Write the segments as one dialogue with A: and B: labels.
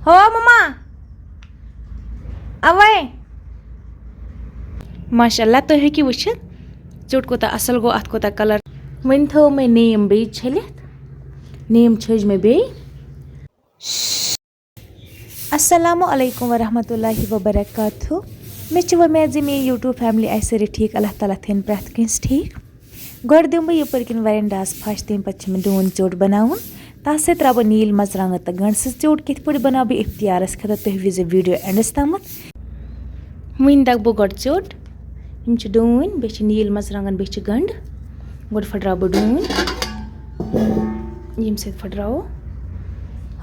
A: हो मम्मा अवे माशाल्लाह तुम हेकिव वुचित चोट कोता असल गो अत कोता कलर वन थो मे नेम बे छलित नेम छज मे बे अस्सलामु अलैकुम वरहमतुल्लाहि वबरकातुहू मे उम्मीद जे मे यूट्यूब फैमिली आए सारे ठीक अल्लाह ताला थन प्रथ कंस ठीक गोड़ दिम बह यपर वरेंडास फश तम पे डून चोट बनावन तथ सत त्रा बह नील मरचांगन तो गंड सज चोट कित पे बना बह इफ्तियारस खत तुह विज वीडियो एंडस तम वन दग बह गोड़ चोट यम डून बे नील मरचांगन बे गंड गोड़ फटराव बह डून यम सत फटराव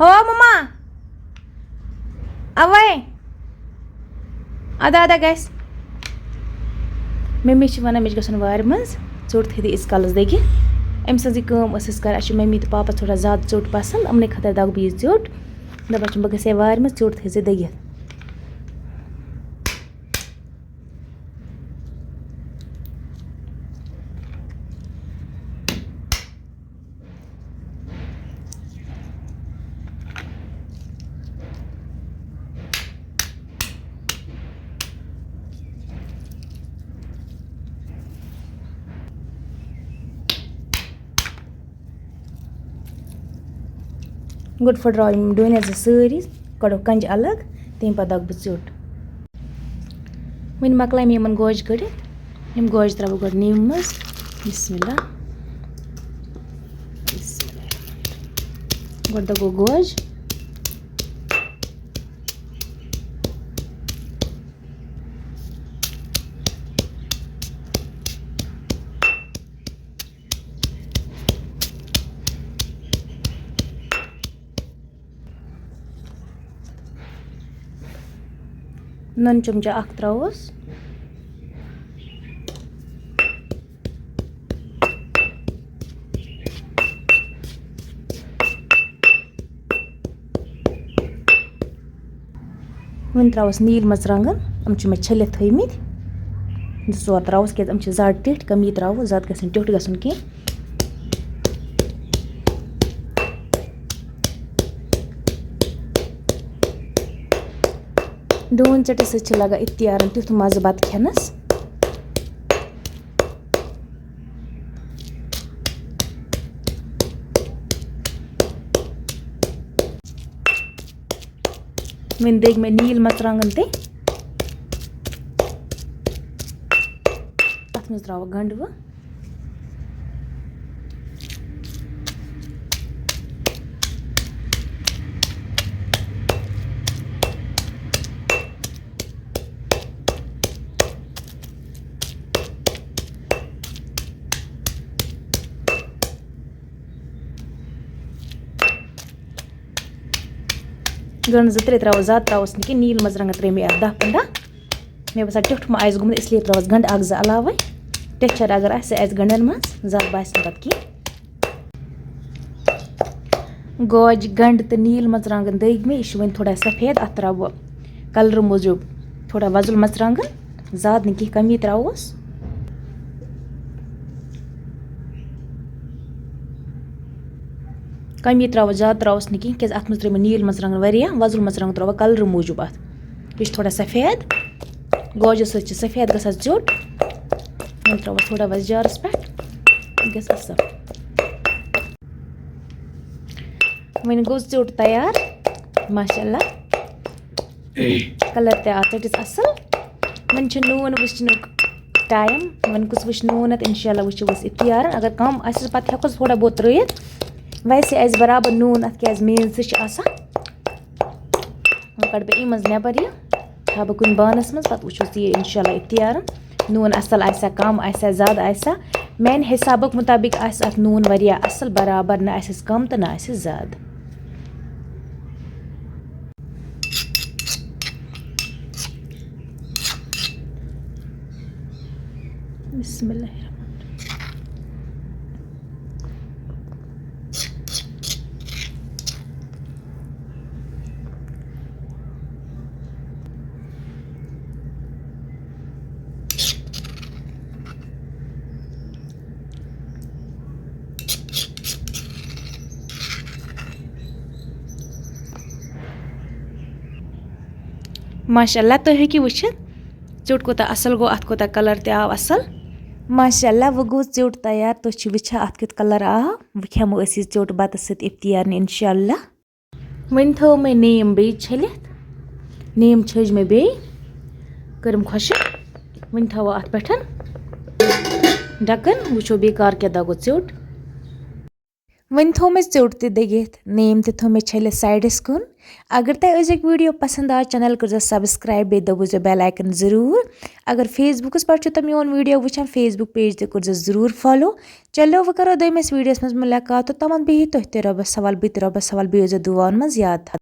A: हो मम्मा अवे अदा अदा गस मम्मी वन मे गन वार मज चोट थी इस कलस दग अम सज कम कर मम्मी तो पापा थोड़ा ज़्यादा चोट पसंद अमन खतर दग बह चोट दपान बह गई वार मज चोट थी दगित गोड़ फटराव डून सारी कड़ो कंज अलग तम पे दग बह चोट वन मकल मे इन गोज कड़ित यम गोज त्रा गोड़ नीम मज बिस्मिल्लाह गोड़ दगो गोज नन चमचा अख त्रोस वन त्रोस नील मरचांगन हम मे छलित थमित जोर त्रोस क्या ज्यादा टिठ कमी त्रो ज्यादा गसन टिठ गसन कह डून चटे सत लगा इफ्तियारन तुथ मज बत खेनस वन दग मे नील मरचांगन तथ मज त्रा गंड वो गंड जो त्रे त्रो ज्यादा त्रोस नी नील मरचांगन त्रे मे 10-15 मे बसान टिठ मा आस गुमत इसलिए त्रोस गंड अख जो अलावे टेक्चर अगर आस गंडन मज ज्यादा बास पे कह गोज गंड तो नील मरचांगन दग मे यह वन थोड़ा सफेद अत त्रा बह कलर मूजूब थोड़ा वजुल मरचांगन ज्यादा नी कह कमी त्रोस कमी त्रो ज्यादा त्रोस नी कह क्या अत मे त्रे नील मरचांगन वारिया वजुल मरचांगन त्रो कलर मूजूब अत यह थोड़ा सफेद गोजो सत सफेद गसान चोट वो त्रो थोड़ा वस जारस पे गस असल वन गो चोट तैयार माशाल्लाह कलर ते चटिस असल वन नून वुचनुक टाइम वन कुछ वुच नून इंशाल्लाह वुच इफ्तियार अगर कम आस पे हेकोस थोड़ा बहुत त्रित वैसे आस बराबर नून अत क्या मेज से कड़ बह मज नबर यह था बह कुन बानस मज पे वुचोस ये इंशाल्लाह इफ्तियार नून असल आसा कम आसा ज्यादा आसा मेन हिसाब मुताबिक आस अत नून वारिया असल बराबर ना आस कम तो ना आस ज्यादा बिस्मिल्लाह माशाल्लाह तुम हेकियो वुचित च्योट कोता असल गो अत कोता कलर ते आव असल माशाल्लाह वो गो च्योट तैयार तुम छि वुछा अत कित कलर आव वो खेमो असी च्योट बत सत इफ्तियार ने इंशाल्लाह वन थो मे नीम बे छलित नीम छज मे बे करम खुश वन थो अत पेठन ढक्कन वुचो बेकार क्या दगो च्योट वन थो मे च्योट ते दगित नीम ते थो मे छलित साइडस कुन अगर तय अजिक वीडियो पसंद आए चैनल कर सब्सक्राइब बे दबो बेल आइकन जरूर अगर फेसबुकस पर तो मोन वीडियो वुचान फेसबुक पेज ते कर जरूर फॉलो चलो वो करो दमिस वीडियोस मज मुलाकात तमन बिहि तुह ते रबस सवाल बित रबस सवाल बेजो दुआन मज याद था।